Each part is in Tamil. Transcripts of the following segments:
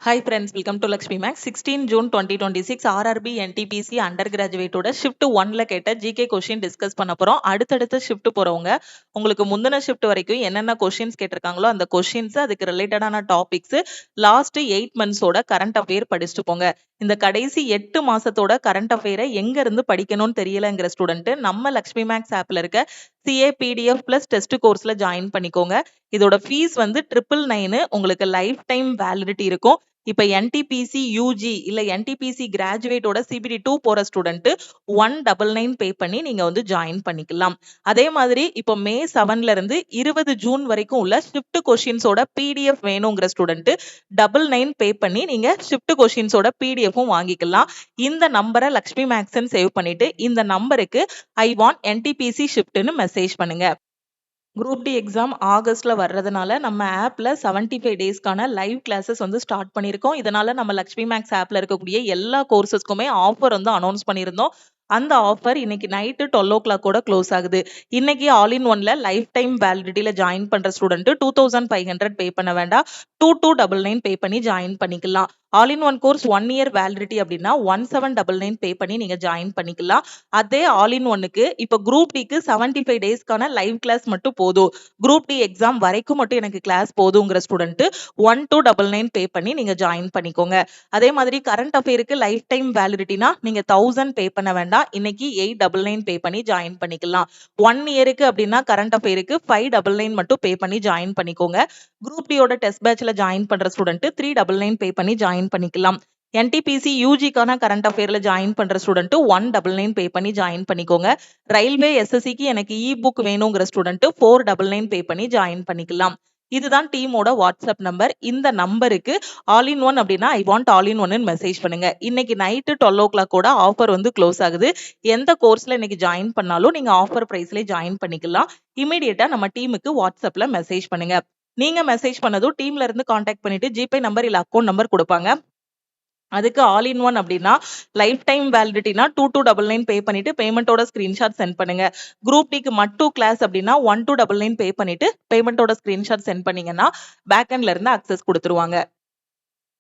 Hi friends, welcome to Lakshmi Max. 16 June 2026 RRB NTPC undergraduate ஓட shift 1ல கேட்ட GK question discuss பண்ண போறோம். அடுத்தடுத்த shift போறவங்க உங்களுக்கு முந்தின shift வரைக்கும் என்னென்ன questions கேட்டிருக்காங்களோ அந்த questions அதுக்கு ரிலேட்டடான டாபிக்ஸ் லாஸ்ட் 8 months ஓட கரண்ட் அஃபேர் படிச்சுட்டு போங்க. இந்த கடைசி 8 மாசத்தோட கரண்ட் அஃபேரை எங்க இருந்து படிக்கணும்னு தெரியலங்கிற ஸ்டூடெண்ட் நம்ம லக்ஷ்மி மேக்ஸ் ஆப்ல இருக்க CA PDF பிளஸ் டெஸ்ட் கோர்ஸ்ல ஜாயின் பண்ணிக்கோங்க. இதோட ஃபீஸ் வந்து 999 உங்களுக்கு லைஃப் டைம் வேலிடிட்டி இருக்கும். இப்ப NTPC UG இல்ல NTPC கிராஜுவேட்டோட CBT 2 போற ஸ்டூடெண்ட் 199 பே பண்ணி நீங்க வந்து ஜாயின் பண்ணிக்கலாம். அதே மாதிரி இப்போ மே 7ல இருந்து 20 ஜூன் வரைக்கும் உள்ள ஷிஃப்ட் கொஸ்டின்ஸோட PDF வேணுங்கிற ஸ்டூடெண்ட் 99 பே பண்ணி நீங்க ஷிஃப்ட் கொஸ்டின்ஸோட PDFும் வாங்கிக்கலாம். இந்த நம்பரை லக்ஷ்மி மேக்ஸ்ன்னு சேவ் பண்ணிட்டு இந்த நம்பருக்கு I want NTPC ஷிஃப்ட்னு மெசேஜ் பண்ணுங்க. குரூப் டி எக்ஸாம் ஆகஸ்ட்ல வர்றதுனால நம்ம ஆப்ல 75 டேஸ்க்கான லைவ் கிளாஸஸ் வந்து ஸ்டார்ட் பண்ணியிருக்கோம். இதனால நம்ம லக்ஷ்மி மேக்ஸ் ஆப்ல இருக்கக்கூடிய எல்லா கோர்சஸ்க்குமே ஆஃபர் வந்து அனௌன்ஸ் பண்ணியிருந்தோம். அந்த ஆஃபர் இன்னைக்கு நைட்டு 12 o'clock கூட க்ளோஸ் ஆகுது. இன்னைக்கு ஆல் இன் ஒன்ல லைஃப் டைம் வேலிடிட்டியில ஜாயின் பண்ற ஸ்டூடெண்ட் 2500 பே பண்ண வேண்டாம், 2299 பே பண்ணி ஜாயின் பண்ணிக்கலாம். All in one course 1 year validity அப்படின்னா 1799 பே பண்ணி நீங்க ஜாயின் பண்ணிக்கலாம். அதே ஆல் இன் ஒன்னுக்கு இப்ப குரூப் டிக்கு 75 டேஸ்க்கான லைவ் கிளாஸ் மட்டும் போதும், குரூப் டி எக்ஸாம் வரைக்கும் மட்டும் எனக்கு கிளாஸ் போதுங்கிற ஸ்டூடெண்ட் 1299 பே பண்ணி நீங்க ஜாயின் பண்ணிக்கோங்க. அதே மாதிரி கரண்ட் அஃபேருக்கு லைஃப் டைம் வேலிடிட்டினா நீங்க 1000 பே பண்ண வேண்டாம், இன்னைக்கு 899 பே பண்ணி ஜாயின் பண்ணிக்கலாம். 1 இயருக்கு அப்படின்னா கரண்ட் அஃபேருக்கு 599 மட்டும் பே பண்ணி ஜாயின் பண்ணிக்கோங்க. குரூப் டியோட டெஸ்ட் பேட்ச்ல ஜாயின் பண்ற ஸ்டூடெண்ட் 399 பே பண்ணி ஜாயின் பண்ணிக்கலாம். NTPC UGக்கான கரண்ட் அஃபேர்ல ஜாயின் பண்ற ஸ்டூடெண்ட் 199 பே பண்ணி ஜாயின் பண்ணிக்கோங்க. ரயில்வே SSCக்கு எனக்கு இ புக் வேணுங்கிற ஸ்டூடெண்ட் 499 பே பண்ணி ஜாயின் பண்ணிக்கலாம். இதுதான் டீமோட வாட்ஸ்அப் நம்பர். இந்த நம்பருக்கு ஆல் இன் ஒன் அப்படின்னா ஐ வாண்ட் ஆல் இன் ஒன்னு மெசேஜ் பண்ணுங்க. இன்னைக்கு நைட்டு 12 o'clock கூட ஆஃபர் வந்து க்ளோஸ் ஆகுது. எந்த கோர்ஸ்ல இன்னைக்கு ஜாயின் பண்ணாலும் நீங்க ஆஃபர் பிரைஸ்ல ஜாயின் பண்ணிக்கலாம். இமீடியட்டா நம்ம டீமுக்கு வாட்ஸ்அப்ல மெசேஜ் பண்ணுங்க. நீங்க மெசேஜ் பண்ணதும் டீம்ல இருந்து கான்டாக்ட் பண்ணிட்டு ஜிபே நம்பர் இல்ல அக்கௌண்ட் நம்பர் கொடுப்பாங்க. அதுக்கு ஆல் இன் ஒன் அப்படின்னா லைஃப் டைம் வேலிடிட்டினா 2299 பே பண்ணிட்டு பேமெண்டோட ஸ்கிரீன்ஷாட் சென்ட் பண்ணுங்க. குரூப் டிக்கு மட்டும் கிளாஸ் அப்படின்னா 1299 பே பண்ணிட்டு பேமெண்டோட ஸ்கிரீன்ஷாட் சென்ட் பண்ணீங்கன்னா பேக்எண்ட்ல இருந்து அக்சஸ் கொடுத்துருவாங்க.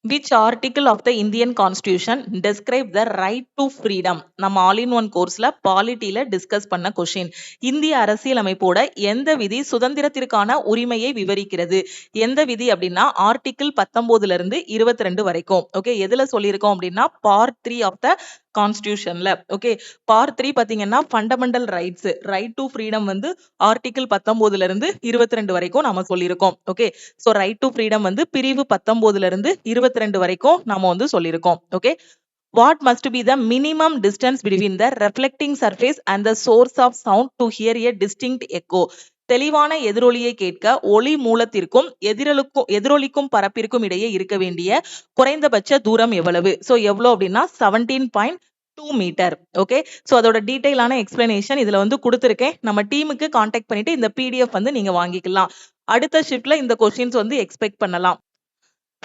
Which article of the Indian Constitution describe the right to freedom? நம்ம ஆல் இன் ஒன் கோர்ஸ்ல பாலிட்டியில டிஸ்கஸ் பண்ண கொஸ்டின். இந்திய அரசியலமைப்போட எந்த விதி சுதந்திரத்திற்கான உரிமையை விவரிக்கிறது? எந்த விதி அப்படின்னா ஆர்டிகிள் 19ல இருந்து 22 வரைக்கும். ஓகே, எதுல சொல்லியிருக்கோம் அப்படின்னா பார்ட் 3 ஆஃப் த கான்ஸ்டியூஷன்ல. ஓகே, பார்ட் 3 பாத்தீங்கன்னா fundamental rights, right to freedom வந்து ஆர்டிகிள் 19ல இருந்து 22 வரைக்கும் நாம சொல்லியிருக்கோம். Okay, so right to freedom வந்து பிரிவு 19ல இருந்து 22 வரைக்கும் நாம வந்து சொல்லியிருக்கோம். Okay, what must be the minimum distance between the reflecting surface and the source of sound to hear a distinct echo? தெளிவான எதிரொலியை கேட்க ஒளி மூலத்திற்கும் எதிரொலிக்கும் பரப்பிற்கும் இடையே இருக்க வேண்டிய குறைந்தபட்ச தூரம் எவ்வளவு? சோ எவ்வளவு அப்படின்னா 17.2 மீட்டர். ஓகே, சோ அதோட டீடைலான எக்ஸ்பிளனேஷன் இதுல வந்து கொடுத்திருக்கேன். நம்ம டீமுக்கு கான்டாக்ட் பண்ணிட்டு இந்த PDF வந்து நீங்க வாங்கிக்கலாம். அடுத்த ஷிப்ட்ல இந்த கொஸ்டின்ஸ் வந்து எக்ஸ்பெக்ட் பண்ணலாம்.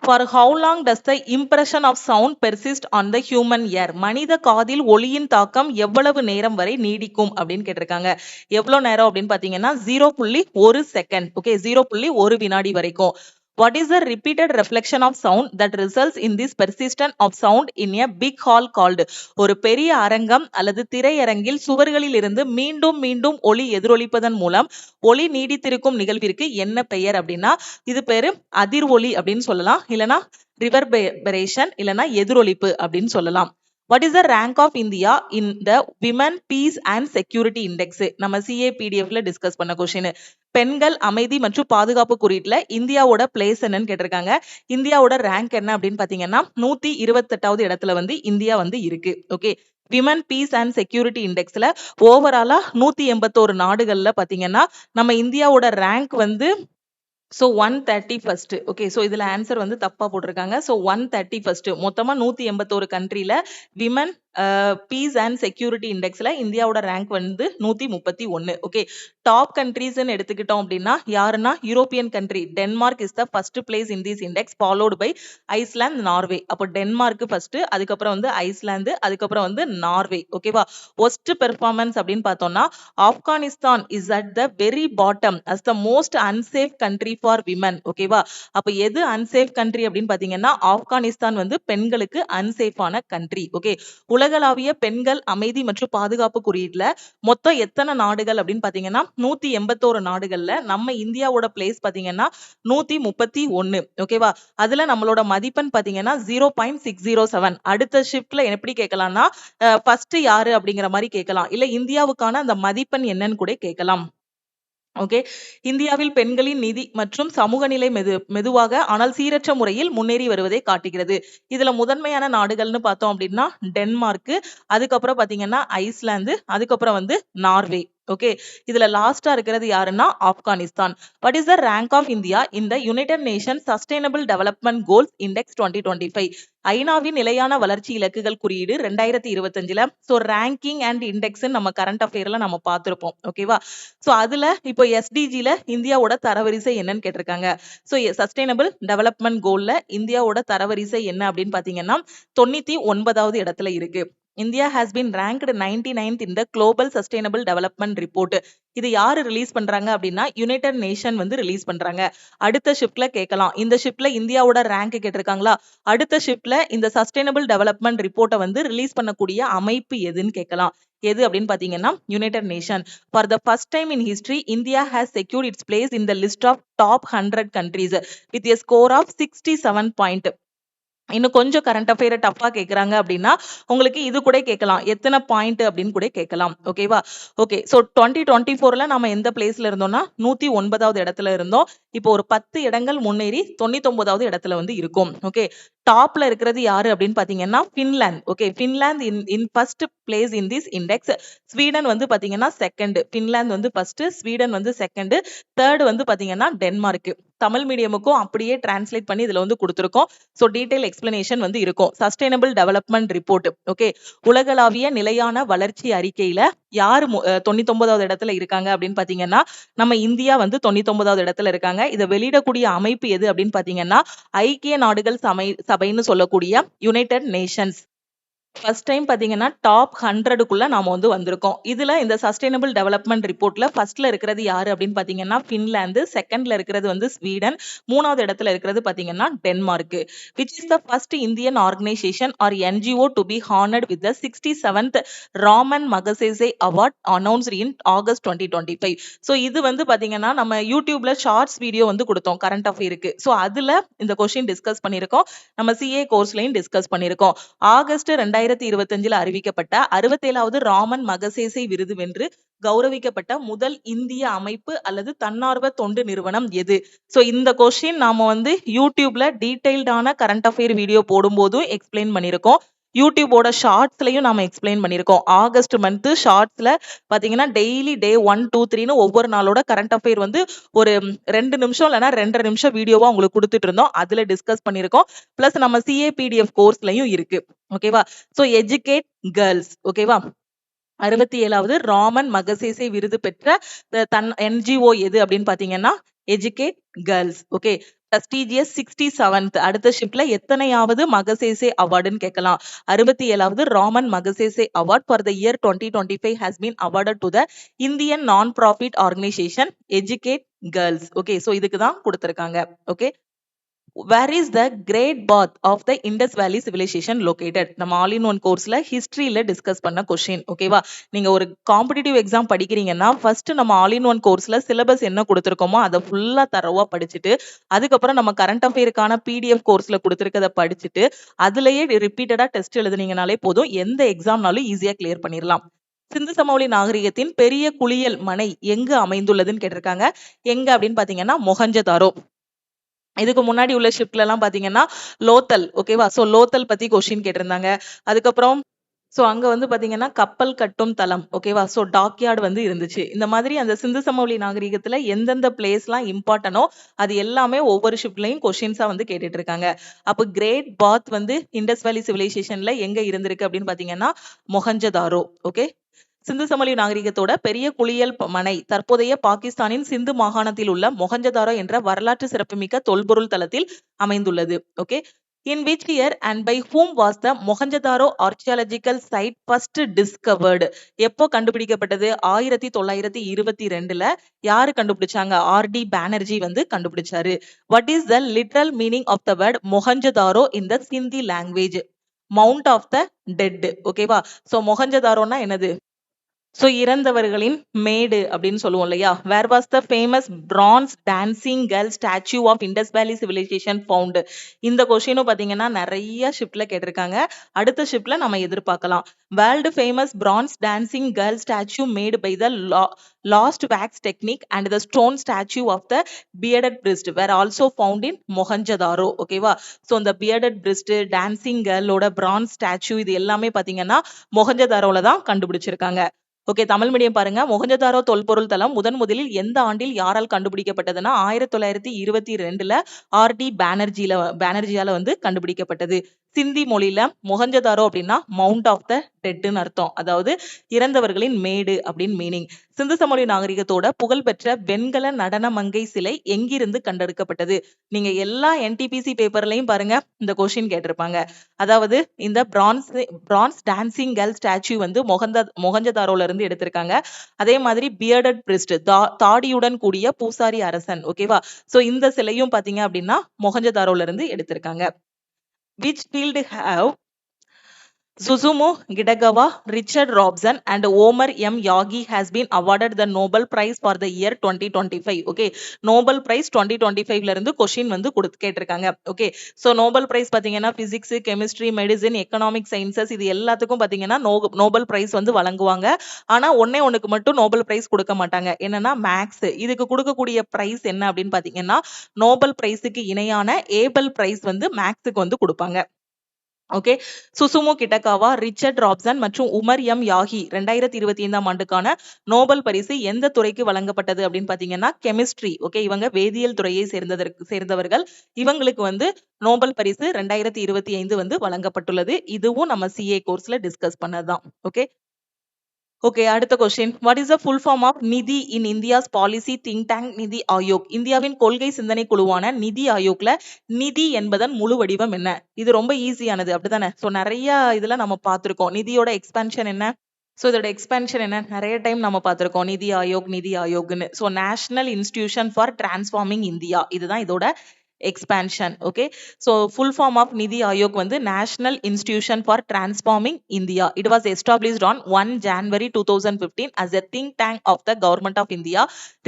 For how long does the impression of sound persist on the human ear? மனித காதில் ஒளியின் தாக்கம் எவ்வளவு நேரம் வரை நீடிக்கும் அப்படின்னு கேட்டிருக்காங்க. எவ்வளவு நேரம் அப்படின்னு பாத்தீங்கன்னா 0.1 செகண்ட். ஓகே, 0.1 வினாடி வரைக்கும். What is the repeated reflection of sound that results in this persistence of sound in a big hall called? ஒரு பெரிய அரங்கம் அல்லது திரையரங்கில் சுவர்களில் இருந்து மீண்டும் மீண்டும் ஒளி எதிரொலிப்பதன் மூலம் ஒளி நீடித்திருக்கும் நிகழ்விற்கு என்ன பெயர் அப்படின்னா இது பேரு அதிர் ஒலி அப்படின்னு சொல்லலாம், இல்லனா ரிவர்பரேஷன், இல்லனா எதிரொலிப்பு அப்படின்னு சொல்லலாம். What is the rank of India in the Women Peace and Security Index? நம்ம CA PDFல டிஸ்கஸ் பண்ண கொஸ்டின். பெண்கள் அமைதி மற்றும் பாதுகாப்பு குறியீட்டுல இந்தியாவோட பிளேஸ் என்னன்னு கேட்டிருக்காங்க. இந்தியாவோட ரேங்க் என்ன அப்படின்னு பாத்தீங்கன்னா 128வது இடத்துல வந்து இந்தியா வந்து இருக்கு. Okay, women peace and security இண்டெக்ஸ்ல ஓவராலா 181 நாடுகள்ல பாத்தீங்கன்னா நம்ம இந்தியாவோட ரேங்க் வந்து சோ 131st. ஓகே, சோ இதுல ஆன்சர் வந்து தப்பா போட்டிருக்காங்க. So 131st. மொத்தமா 181 கண்ட்ரில விமன் பீஸ் அண்ட் செக்யூரிட்டி இண்டெக்ஸ்ல இந்தியாவோட ரேங்க் வந்து 131. ஓகே, டாப் கண்ட்ரீஸ்ன்னு எடுத்துக்கிட்டோம் அப்படின்னா யாருன்னா European country Denmark is the first place in this index, followed by Iceland, Norway. அப்போ டென்மார்க் ஃபர்ஸ்ட், அதுக்கப்புறம் வந்து ஐஸ்லாந்து, அதுக்கப்புறம் வந்து நார்வே. ஓகேவா. ஒஸ்ட் பெர்ஃபார்மன்ஸ் அப்படின்னு பார்த்தோம்னா Afghanistan is at the very bottom as the most unsafe country for women. ஓகேவா. அப்ப எது அன்சேஃப் கண்ட்ரி அப்படின்னு பாத்தீங்கன்னா ஆப்கானிஸ்தான் வந்து பெண்களுக்கு அன்சேஃபான கண்ட்ரி. ஓகே, உலகளாவிய பெண்கள் அமைதி மற்றும் பாதுகாப்பு குறியீட்டுல மொத்தம் எத்தனை நாடுகள் அப்படின்னு பாத்தீங்கன்னா 181 நாடுகள்ல நம்ம இந்தியாவோட பிளேஸ் பாத்தீங்கன்னா 131. ஓகேவா. அதுல நம்மளோட மதிப்பெண் பாத்தீங்கன்னா 0.607. அடுத்த ஷிஃப்ட்ல எப்படி கேட்கலாம்னா ஃபர்ஸ்ட் யாரு அப்படிங்கிற மாதிரி கேட்கலாம், இல்ல இந்தியாவுக்கான அந்த மதிப்பெண் என்னன்னு கூட கேட்கலாம். ஓகே, இந்தியாவில் பெண்களின் நிதி மற்றும் சமூக நிலை மெதுவாக ஆனால் சீரற்ற முறையில் முன்னேறி வருவதை காட்டுகிறது. இதுல முதன்மையான நாடுகள்னு பார்த்தோம் அப்படின்னா டென்மார்க், அதுக்கப்புறம் பாத்தீங்கன்னா ஐஸ்லாந்து, அதுக்கப்புறம் வந்து நார்வே. ஓகே, இதுல லாஸ்டா இருக்கிறது யாருன்னா Afghanistan. What is the rank of India in the United Nation sustainable development goals index 2025? ஐநாவின் நிலையான வளர்ச்சி இலக்குகள் குறியீடு 2025ல சோ ரேங்கிங் அண்ட் இண்டெக்ஸ் நம்ம கரண்ட் அஃபேர்ல நம்ம பார்த்திருப்போம். ஓகேவா. சோ அதுல இப்போ எஸ்டிஜில இந்தியாவோட தரவரிசை என்னன்னு கேட்டிருக்காங்க. சோ சஸ்டைனபிள் டெவலப்மெண்ட் கோல்ல இந்தியாவோட தரவரிசை என்ன அப்படின்னு பாத்தீங்கன்னா 99வது இடத்துல இருக்கு. India has been ranked 99th in the global sustainable development report. இது யாரு ரிலீஸ் பண்றாங்க அப்படின்னா யுனைடெட் நேஷன் வந்து ரிலீஸ் பண்றாங்க. அடுத்த ஷிப்ட்ல கேட்கலாம், இந்த ஷிப்ட்ல இந்தியாவோட ரேங்க் கேட்டிருக்காங்களா, அடுத்த ஷிப்ட்ல இந்த சஸ்டைனபிள் டெவலப்மெண்ட் ரிப்போர்ட்டை வந்து ரிலீஸ் பண்ணக்கூடிய அமைப்பு எதுன்னு கேட்கலாம். எது அப்படின்னு பாத்தீங்கன்னா United Nation. For the first time in history India has secured its place in the list of top 100 countries with a score of 67 point. இன்னும் கொஞ்சம் கரண்ட் அஃபேர் டஃபா கேக்குறாங்க அப்படின்னா உங்களுக்கு இது கூட கேட்கலாம், எத்தனை பாயிண்ட் அப்படின்னு கூட கேட்கலாம். ஓகேவா. ஓகே, சோ 2024ல நம்ம எந்த பிளேஸ்ல இருந்தோம்னா 109வது இடத்துல இருந்தோம். இப்போ ஒரு 10 இடங்கள் முன்னேறி 99வது இடத்துல வந்து இருக்கும். ஓகே, டாப்ல இருக்கிறது யாரு அப்படின்னு பாத்தீங்கன்னா Finland. Okay, Finland in first place in this index. Sweden வந்து பாத்தீங்கன்னா செகண்ட், பின்லாந்து வந்து ஃபர்ஸ்ட், ஸ்வீடன் வந்து செகண்ட், தேர்ட் வந்து பாத்தீங்கன்னா டென்மார்க். தமிழ் மீடியமுக்கும் அப்படியே டிரான்ஸ்லேட் பண்ணி இதுல வந்து கொடுத்திருக்கோம். சோ டீடைல் எக்ஸ்பிளனேஷன் வந்து இருக்கும். Sustainable development report. ஓகே, உலகளாவிய நிலையான வளர்ச்சி அறிக்கையில யாரு 99வது இடத்துல இருக்காங்க அப்படின்னு பாத்தீங்கன்னா நம்ம இந்தியா வந்து 99வது இடத்துல இருக்காங்க. இதை வெளியிடக்கூடிய அமைப்பு எது அப்படின்னு பாத்தீங்கன்னா ஐக்கிய நாடுகள் சபைன்னு சொல்லக்கூடிய யுனைடெட் நேஷன்ஸ். ஃபர்ஸ்ட் டைம் பாத்தீங்கன்னா டாப் 100க்குள்ள நாம வந்து வந்திருக்கோம். இதுல இந்த சஸ்டைனபிள் டெவலப்மெண்ட் ரிப்போர்ட்ல ஃபர்ஸ்ட்ல இருக்கிறது யாரு அப்படின்னு பாத்தீங்கன்னா பின்லாந்து, செகண்ட்ல இருக்கிறது வந்து ஸ்வீடன், மூணாவது இடத்துல இருக்கிறது பாத்தீங்கன்னா Denmark. which is the first Indian organization or NGO to be honored with the 67th Raman Magsaysay award announced in August 2025. So இது வந்து பாத்தீங்கன்னா நம்ம யூடியூப்ல ஷார்ட்ஸ் வீடியோ வந்து கொடுத்தோம் கரண்ட் அஃபேருக்கு. ஸோ அதுல இந்த கொஸ்டின் டிஸ்கஸ் பண்ணியிருக்கோம். நம்ம சிஏ கோர்ஸ்லயும் டிஸ்கஸ் பண்ணியிருக்கோம். ஆகஸ்ட் 2025ல அறிவிக்கப்பட்ட 67வது ராமன் மகசேசே விருது வென்று கௌரவிக்கப்பட்ட முதல் இந்திய அமைப்பு அல்லது தன்னார்வ தொண்டு நிறுவனம் எது? சோ இந்த கொஸ்டின் நாம வந்து யூடியூப்ல டீடைல்டான கரண்ட் அஃபேர் வீடியோ போடும்போதும் எக்ஸ்பிளைன் பண்ணியிருக்கோம். யூடியூபோட ஷார்ட்ஸ்லயும் நாம எக்ஸ்பிளைன் பண்ணியிருக்கோம். ஆகஸ்ட் மந்த் ஷார்ட்ஸ்ல பாத்தீங்கன்னா டெய்லி டே 1, 2, 3ன்னு ஒவ்வொரு நாளோட கரண்ட் அஃபேர் வந்து ஒரு 2 நிமிஷம் இல்லைன்னா 2.5 நிமிஷம் வீடியோவா உங்களுக்கு கொடுத்துட்டு இருந்தோம். அதுல டிஸ்கஸ் பண்ணியிருக்கோம். பிளஸ் நம்ம சிஏபிடிஎஃப் கோர்ஸ்லயும் இருக்கு. ஓகேவா. So educate girls. ஓகேவா. 67வது ராமன் மகசேசே விருது பெற்ற தன் என்ஜிஓ எது அப்படின்னு பாத்தீங்கன்னா educate Girls. Okay, prestigious 67th. அடுத்த ஷிப்ட்ல எத்தனையாவது மகசேசே அவார்டுன்னு கேட்கலாம். 67வது Ramon Magsaysay award for the year 2025 has been awarded to the Indian non-profit organization Educate Girls. Okay, so இதுக்கு தான் கொடுத்திருக்காங்க. Okay, where is the great bath of the Indus Valley civilization located? நம்ம ஆல் இன் ஒன் கோர்ஸ்ல ஹிஸ்டரியில டிஸ்கஸ் பண்ண கொஸ்டின். ஓகேவா. நீங்க ஒரு காம்படிட்டிவ் எக்ஸாம் படிக்கிறீங்கன்னா ஃபர்ஸ்ட் நம்ம ஆல் இன் ஒன் கோர்ஸ்ல சிலபஸ் என்ன கொடுத்திருக்கோமோ அதை ஃபுல்லா தரவா படிச்சுட்டு அதுக்கப்புறம் நம்ம கரண்ட் அஃபேருக்கான பிடிஎஃப் கோர்ஸ்ல கொடுத்திருக்கத படிச்சுட்டு அதுலயே ரிப்பீட்டடா டெஸ்ட் எழுதுனீங்கனாலே போதும், எந்த எக்ஸாம்னாலும் ஈஸியா கிளியர் பண்ணிடலாம். சிந்து சமவெளி நாகரிகத்தின் பெரிய குளியல் மனை எங்கு அமைந்துள்ளதுன்னு கேட்டிருக்காங்க. எங்க அப்படின்னு பாத்தீங்கன்னா மொஹஞ்சதாரோ. இதுக்கு முன்னாடி உள்ள ஷிப்ட்ல எல்லாம் பாத்தீங்கன்னா லோத்தல். ஓகேவா. சோ லோத்தல் பத்தி கொஸ்டின் கேட்டிருந்தாங்க. அதுக்கப்புறம் சோ அங்க வந்து பாத்தீங்கன்னா கப்பல் கட்டும் தளம். ஓகேவா? சோ டாக்யார்ட் வந்து இருந்துச்சு. இந்த மாதிரி அந்த சிந்து சமவெளி நாகரிகத்துல எந்தெந்த பிளேஸ்லாம் இம்பார்ட்டனோ அது எல்லாமே ஒவ்வொரு ஷிப்ட்லயும் கொஸ்டின்ஸா வந்து கேட்டுட்டு இருக்காங்க. அப்ப கிரேட் பாத் வந்து இண்டஸ் வேலி சிவிலைசேஷன்ல எங்க இருந்திருக்கு அப்படின்னு பாத்தீங்கன்னா மொஹஞ்சதாரோ. ஓகே. சிந்து சமவெளி நாகரிகத்தோட பெரிய குளியல் மனை தற்போதைய பாகிஸ்தானின் சிந்து மாகாணத்தில் உள்ள மொஹஞ்சதாரோ என்ற வரலாற்று சிறப்புமிக்க தொல்பொருள் தளத்தில் அமைந்துள்ளது. Okay. In which year and by whom was the Mohenjo-daro archaeological site first discovered? எப்போ கண்டுபிடிக்கப்பட்டது? 1922ல யாரு கண்டுபிடிச்சாங்க? ஆர்.டி. பானர்ஜி வந்து கண்டுபிடிச்சாரு. What is the literal meaning of the word Mohenjo-daro in the Sindhi language? Mount of the Dead. ஓகேவா? சோ மொஹஞ்சதாரோனா என்னது? சோ இறந்தவர்களின் மேடு அப்படின்னு சொல்லுவோம் இல்லையா? Where was the famous bronze dancing girl statue of Indus valley civilisation found? இந்த கொஸ்டினும் பாத்தீங்கன்னா நிறைய ஷிப்ட்ல கேட்டிருக்காங்க. அடுத்த ஷிப்ட்ல நம்ம எதிர்பார்க்கலாம். World famous bronze dancing girl statue made by the lost wax technique and the stone statue of the bearded priest were also found in Mohenjodaro. ஓகேவா? சோ இந்த பியர்டட் பிரிஸ்ட் டான்சிங் கேர்ளோட பிரான்ஸ் ஸ்டாச்சு இது எல்லாமே பாத்தீங்கன்னா மொஹஞ்சதாரோல தான் கண்டுபிடிச்சிருக்காங்க. ஓகே. தமிழ் மீடியம் பாருங்க. மொஹஞ்சதாரோ தொல்பொருள் தளம் முதலில் எந்த ஆண்டில் யாரால் கண்டுபிடிக்கப்பட்டதுன்னா 1922ல ஆர்.டி. பானர்ஜியால வந்து கண்டுபிடிக்கப்பட்டது. சிந்தி மொழியில மொஹஞ்சதாரோ அப்படின்னா மவுண்ட் ஆஃப் த டெட்னு அர்த்தம். அதாவது இறந்தவர்களின் மேடு அப்படின்னு மீனிங். சிந்து சமவெளி நாகரிகத்தோட புகழ்பெற்ற வெண்கல நடன மங்கை சிலை எங்கிருந்து கண்டெடுக்கப்பட்டது? நீங்க எல்லா என்டிபிசி பேப்பர்லயும் பாருங்க இந்த கொஸ்டின் கேட்டிருப்பாங்க. அதாவது இந்த பிரான்ஸ் டான்சிங் கேர்ள் ஸ்டாச்சு வந்து மொஹஞ்சதாரோல இருந்து எடுத்திருக்காங்க. அதே மாதிரி பியர்டட் பிரிஸ்ட் தாடியுடன் கூடிய பூசாரி அரசன். ஓகேவா? சோ இந்த சிலையும் பாத்தீங்க அப்படின்னா மொஹஞ்சதாரோல இருந்து எடுத்திருக்காங்க. Which field have Susumu Gidagawa, Richard Robson and Omer M. Yagi has been awarded the Nobel Prize for the year 2025. Okay. Nobel Prize 2025ல இருந்து கொஸ்டின் வந்து கேட்டிருக்காங்க. ஓகே. சோ நோபல் பிரைஸ் பாத்தீங்கன்னா physics, chemistry, medicine, economic sciences இது எல்லாத்துக்கும் பாத்தீங்கன்னா நோபல் பிரைஸ் வந்து வழங்குவாங்க. ஆனா ஒண்ணுக்கு மட்டும் நோபல் பிரைஸ் கொடுக்க மாட்டாங்க. என்னன்னா மேக்ஸ். இதுக்கு கொடுக்கக்கூடிய பிரைஸ் என்ன அப்படின்னு பாத்தீங்கன்னா நோபல் பிரைஸுக்கு இணையான ஏபல் பிரைஸ் வந்து மேக்ஸுக்கு வந்து கொடுப்பாங்க. ஓகே. சுசுமு கிட்டகாவா, ரிச்சர்ட் ராப்சன் மற்றும் உமர் எம் யாகி 2025ஆம் ஆண்டுக்கான நோபல் பரிசு எந்த துறைக்கு வழங்கப்பட்டது அப்படின்னு பாத்தீங்கன்னா கெமிஸ்ட்ரி. ஓகே. இவங்க வேதியியல் துறையை சேர்ந்தவர்கள். இவங்களுக்கு வந்து நோபல் பரிசு 2025 வந்து வழங்கப்பட்டுள்ளது. இதுவும் நம்ம சிஏ கோர்ஸ்ல டிஸ்கஸ் பண்ணதுதான். ஓகே. ஓகே. அடுத்த question. What is the full form of NITI in India's policy think tank NITI Aayog? இந்தியாவின் கொள்கை சிந்தனை குழுவான நிதி ஆயோக்ல நிதி என்பதன் முழு வடிவம் என்ன? இது ரொம்ப ஈஸியானது அப்படித்தானே? சோ நிறைய இதுல நம்ம பார்த்திருக்கோம். நிதியோட எக்ஸ்பான்ஷன் என்ன? சோ இதோட எக்ஸ்பான்ஷன் என்ன? நிறைய டைம் நம்ம பார்த்திருக்கோம். நிதி ஆயோக்னு. So national institution for transforming India இதுதான் இதோட expansion. Okay. So full form of Nidhi Aayog வந்து National Institution for Transforming India. It was established on 1 January 2015 as a think tank of the government of India,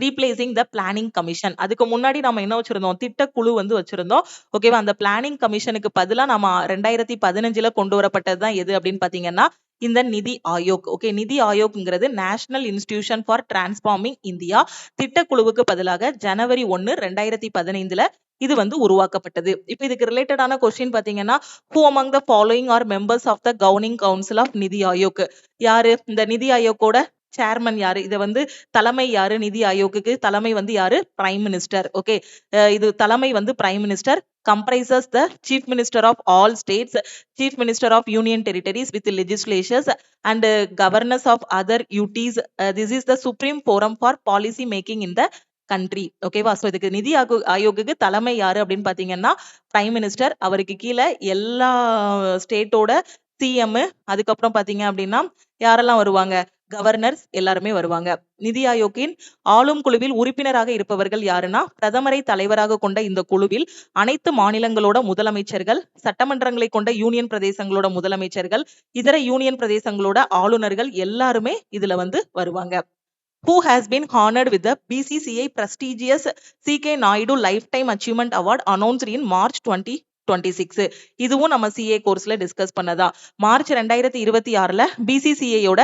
replacing the planning commission. அதுக்கு முன்னாடி நம்ம என்ன வச்சிருந்தோம்? திட்டக்குழு வந்து வச்சிருந்தோம். ஓகேவா? அந்த பிளானிங் கமிஷனுக்கு பதிலா நம்ம 2015ல கொண்டு வரப்பட்டது தான் எது அப்படின்னு பாத்தீங்கன்னா இந்த நிதி ஆயோக். ஓகே. நிதி ஆயோக்ங்கிறது national institution for transforming India. திட்டக்குழுவுக்கு பதிலாக ஜனவரி 1, 2015ல இது வந்து உருவாக்கப்பட்டது. இப்ப இதுக்கு ரிலேட்டடான கொஸ்டின் பாத்தீங்கன்னா who among the following are members of the governing council of நிதி ஆயோக்? யாரு இந்த நிதி ஆயோக்கோட சேர்மன் யாரு? இத வந்து தலைமை யாரு? நிதி ஆயோக்குக்கு தலைமை வந்து யாரு? Prime minister. ஓகே. இது தலைமை வந்து prime minister. comprises the chief minister of all states, chief minister of union territories with legislatures and governors of other UTs. This is the supreme forum for policy making in the country. ஓகேவா? சோ இதுக்கு நிதி ஆயோக்குக்கு தலைமை யாரு அப்படின்னு பாத்தீங்கன்னா பிரைம் மினிஸ்டர். அவருக்கு கீழே எல்லா ஸ்டேட்டோட சிஎம், அதுக்கப்புறம் பாத்தீங்க அப்படின்னா யாரெல்லாம் வருவாங்க? கவர்னர்ஸ் எல்லாருமே வருவாங்க. நிதி ஆயோக்கின் ஆளும் குழுவில் உறுப்பினராக இருப்பவர்கள் யாருன்னா பிரதமரை தலைவராக கொண்ட இந்த குழுவில் அனைத்து மாநிலங்களோட முதலமைச்சர்கள், சட்டமன்றங்களை கொண்ட யூனியன் பிரதேசங்களோட முதலமைச்சர்கள், இதர யூனியன் பிரதேசங்களோட ஆளுநர்கள் எல்லாருமே இதுல வந்து வருவாங்க. Who has been honored with the BCCI prestigious CK Naidu Lifetime Achievement Award announced in March 2026? இதுவும் நம்ம சிஏ கோர்ஸ்ல டிஸ்கஸ் பண்ணதா. மார்ச் 2026ல பிசிசிஐயோட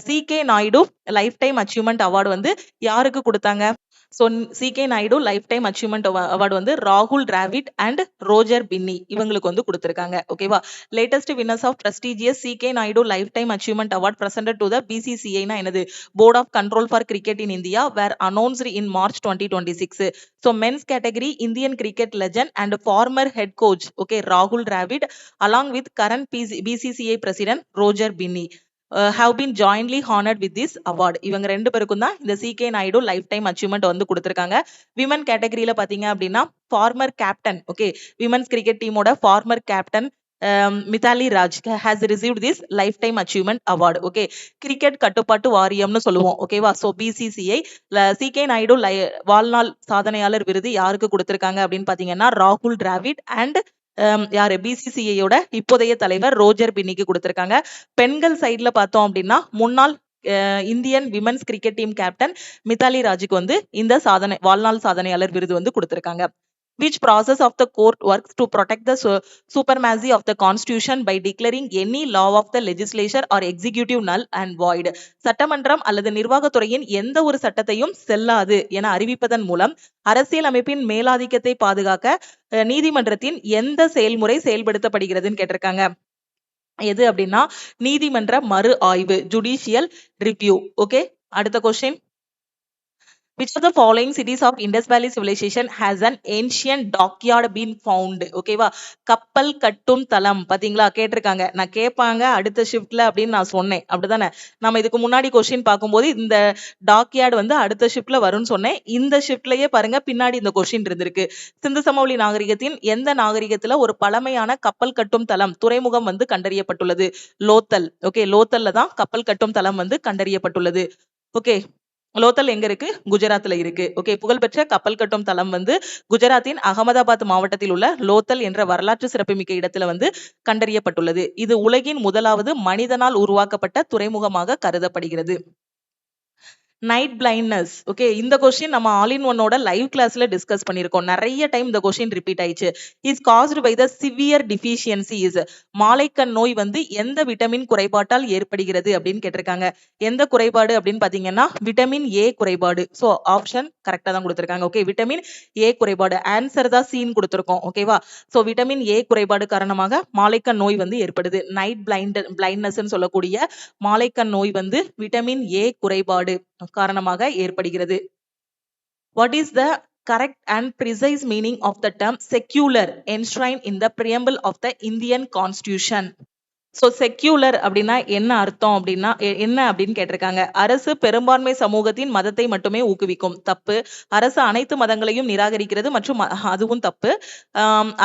CK Naidu lifetime achievement award வந்து யாருக்கு கொடுத்தாங்க? So CK Naidu lifetime achievement award வந்து ராகுல் டிராவிட் அண்ட் ரோஜர் பின்னி இவங்களுக்கு வந்து கொடுத்திருக்காங்க. ஓகேவா. Latest winners of prestigious CK Naidu lifetime achievement award presented to the பிசிசிஐனா என்னது, board of control for cricket in India, were announced in March 2026. So men's category Indian cricket legend and former head coach okay ராகுல் Dravid along with current BCCI president Roger Binny have been jointly honored with this award. இவங்க ரெண்டு பேருக்கும் தான் இந்த CK Naidu lifetime achievement வந்து கொடுத்திருக்காங்க. விமன் கேட்டகரியில பாத்தீங்க அப்படின்னா former captain okay women's cricket டீமோட former captain Mithali Raj has received this lifetime achievement award. Okay cricket கட்டுப்பாட்டு வாரியம்னு சொல்லுவோம். ஓகேவா. ஸோ பிசிசிஐ சிகே நாயுடு வாழ்நாள் சாதனையாளர் விருது யாருக்கு கொடுத்திருக்காங்க அப்படின்னு பாத்தீங்கன்னா ராகுல் டிராவிட் அண்ட் யாரு பிசிசிஐயோட இப்போதைய தலைவர் ரோஜர் பின்னிக்கு கொடுத்திருக்காங்க. பெண்கள் சைட்ல பார்த்தோம் அப்படின்னா முன்னாள் Indian women's cricket team captain Mithali ராஜுக்கு வந்து இந்த வாழ்நாள் சாதனையாளர் விருது வந்து கொடுத்திருக்காங்க. Which process of the court works to protect the supremacy of the constitution by declaring any law of the legislature or executive null and void. சட்டமன்றம் அல்லது நிர்வாகத்துறையின் எந்த ஒரு சட்டத்தையும் செல்லாது என அறிவிப்பதன் மூலம் அரசியல் அமைப்பின் மேலாதிக்கத்தை பாதுகாக்க நீதிமன்றத்தின் எந்த செயல்முறை செயல்படுத்தப்படுகிறதுன்னு கேட்டிருக்காங்க. எது அப்படின்னா நீதிமன்ற மறு ஆய்வு, ஜுடிஷியல் ரிவ்யூ. ஓகே அடுத்த question. Which of the following cities of Indus Valley civilization has an ancient dockyard been found? ஓகேவா. கப்பல் கட்டும் தளம் பாத்தீங்களா கேட்டிருக்காங்க. நான் கேட்பாங்க அடுத்த ஷிஃப்ட்ல அப்படின்னு நான் சொன்னேன். அப்படிதானே. நம்ம இதுக்கு முன்னாடி கொஸ்டின் பார்க்கும்போது இந்த டாக்யார்டு வந்து அடுத்த ஷிஃப்ட்ல வரும்னு சொன்னேன். இந்த ஷிஃப்ட்லயே பாருங்க பின்னாடி இந்த கொஸ்டின் இருந்திருக்கு. சிந்து சமவெளி நாகரிகத்தின் எந்த நாகரிகத்துல ஒரு பழமையான கப்பல் கட்டும் தளம் துறைமுகம் வந்து கண்டறியப்பட்டுள்ளது? லோத்தல். ஓகே லோத்தல்ல தான் கப்பல் கட்டும் தளம் வந்து கண்டறியப்பட்டுள்ளது. ஓகே லோத்தல் எங்க இருக்கு? குஜராத்ல இருக்கு. ஓகே புகழ்பெற்ற கப்பல் கட்டும் தளம் வந்து குஜராத்தின் அகமதாபாத் மாவட்டத்தில் உள்ள லோத்தல் என்ற வரலாற்று சிறப்புமிக்க இடத்துல வந்து கண்டறியப்பட்டுள்ளது. இது உலகின் முதலாவது மனிதனால் உருவாக்கப்பட்ட துறைமுகமாக கருதப்படுகிறது. நைட் பிளைண்ட்னஸ் ஓகே இந்த கொஸ்டின் நம்ம ஆல் இன் ஒன்னோட லைவ் கிளாஸ்ல டிஸ்கஸ் பண்ணிருக்கோம். நிறைய டைம் இந்த கொஸ்டின் ரிப்பீட் ஆயிடுச்சு. Is caused by the severe deficiency is மாலைக்கண் நோய் வந்து எந்த விட்டமின் குறைபாட்டால் ஏற்படுகிறது அப்படின்னு கேட்டிருக்காங்க. எந்த குறைபாடு அப்படின்னு பாத்தீங்கன்னா விட்டமின் ஏ குறைபாடு. ஸோ ஆப்ஷன் கரெக்டா தான் கொடுத்திருக்காங்க. ஓகே விட்டமின் ஏ குறைபாடு ஆன்சர் தான் சீன் கொடுத்திருக்கோம். ஓகேவா. ஸோ விட்டமின் ஏ குறைபாடு காரணமாக மாலைக்கண் நோய் வந்து ஏற்படுது. நைட் பிளைண்ட்னஸ் சொல்லக்கூடிய மாலைக்கண் நோய் வந்து விட்டமின் ஏ குறைபாடு காரணமாக ஏற்படுகிறது. What is the correct and precise meaning of the term secular enshrined in the preamble of the Indian Constitution? So secular அப்படின்னா என்ன அர்த்தம் அப்படின்னா என்ன அப்படின்னு கேட்டிருக்காங்க. அரசு பெரும்பான்மை சமூகத்தின் மதத்தை மட்டுமே ஊக்குவிக்கும். தப்பு. அரசு அனைத்து மதங்களையும் நிராகரிக்கிறது மற்றும் அதுவும் தப்பு.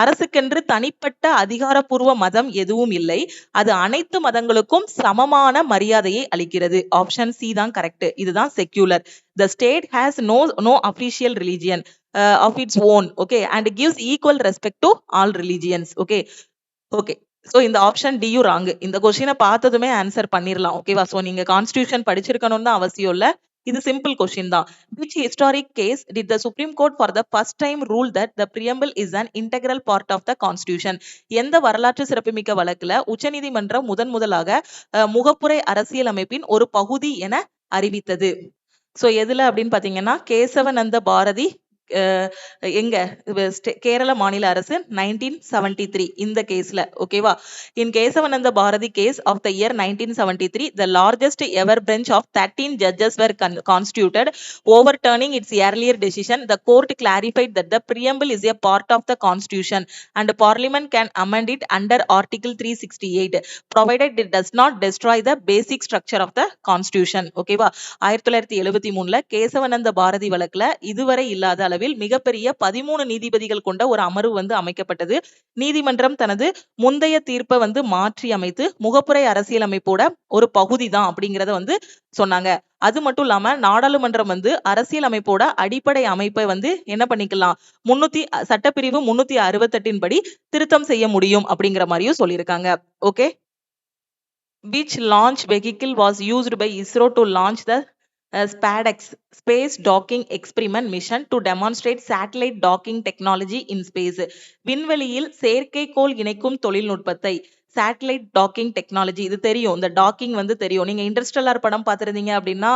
அரசுக்கென்று தனிப்பட்ட அதிகாரப்பூர்வ மதம் எதுவும் இல்லை. அது அனைத்து மதங்களுக்கும் சமமான மரியாதையை அளிக்கிறது. ஆப்ஷன் சி தான் கரெக்ட். இதுதான் secular. The state has no official religion of its own, okay, and gives equal respect to all religions. Okay. So இந்த ஆப்ஷன் டியூ ராங். இந்த கொஸ்டினை பார்த்ததுமே ஆன்சர் பண்ணிரலாம். ஓகேவா. சோ நீங்க கான்ஸ்டிடியூஷன் படிச்சிருக்கணும்னு அவசியம் இல்ல. இது சிம்பிள் கொஸ்டின் தான். Which historic case did the Supreme Court for the first time rule that the preamble is an integral part of the Constitution? எந்த வரலாற்று சிறப்புமிக்க வழக்குல உச்சநீதிமன்றம் முதலாக முகப்புரை அரசியல் அமைப்பின் ஒரு பகுதி என அறிவித்தது? சோ எதுல அப்படின்னு பாத்தீங்கன்னா கேசவநந்த பாரதி எங்க கேரள மாநில அரசு 1973 இந்த கேஸ்ல. ஓகேவா. In Kesavananda Bharati case of the year 1973 the largest ever bench of 13 judges were constituted, overturning its earlier decision. The court clarified that the preamble is a part of the constitution and parliament can amend it under article 368 provided it does not destroy the basic structure of the constitution. ஓகேவா. 1973ல கேசவநந்த பாரதி வழக்குல இதுவரை இல்லாத அளவில் மிகப்பெரிய 13 நீதிபதிகள் கொண்ட ஒரு அமர்வு வந்து அமைக்கப்பட்டது. நீதிமன்றம் தனது முந்தைய தீர்ப்பை வந்து மாற்றி அமைத்து முகப்புரை அரசியலமைப்போட ஒரு பகுதி தான் அப்படிங்கறத வந்து சொன்னாங்க. அது மட்டும் இல்லாம நாடாளுமன்றம் வந்து அரசியல் அமைப்போட அடிப்படை அமைப்பை வந்து என்ன பண்ணிக்கலாம், சட்டப்பிரிவு 368 படி திருத்தம் செய்ய முடியும் அப்படிங்கிற மாதிரியும் சொல்லியிருக்காங்க. Okay. Which launch vehicle was used by ISRO to launch the SPADEX Space Docking Experiment Mission to demonstrate satellite docking technology in space? விண்வெளியில் செயற்கைக்கோள் இணைக்கும் தொழில்நுட்பத்தை சேட்டலைட் டாக்கிங் டெக்னாலஜி இது தெரியும். இந்த டாக்கிங் வந்து தெரியும். நீங்க இன்டர்ஸ்டெல்லார் படம் பார்த்திருந்தீங்க அப்படின்னா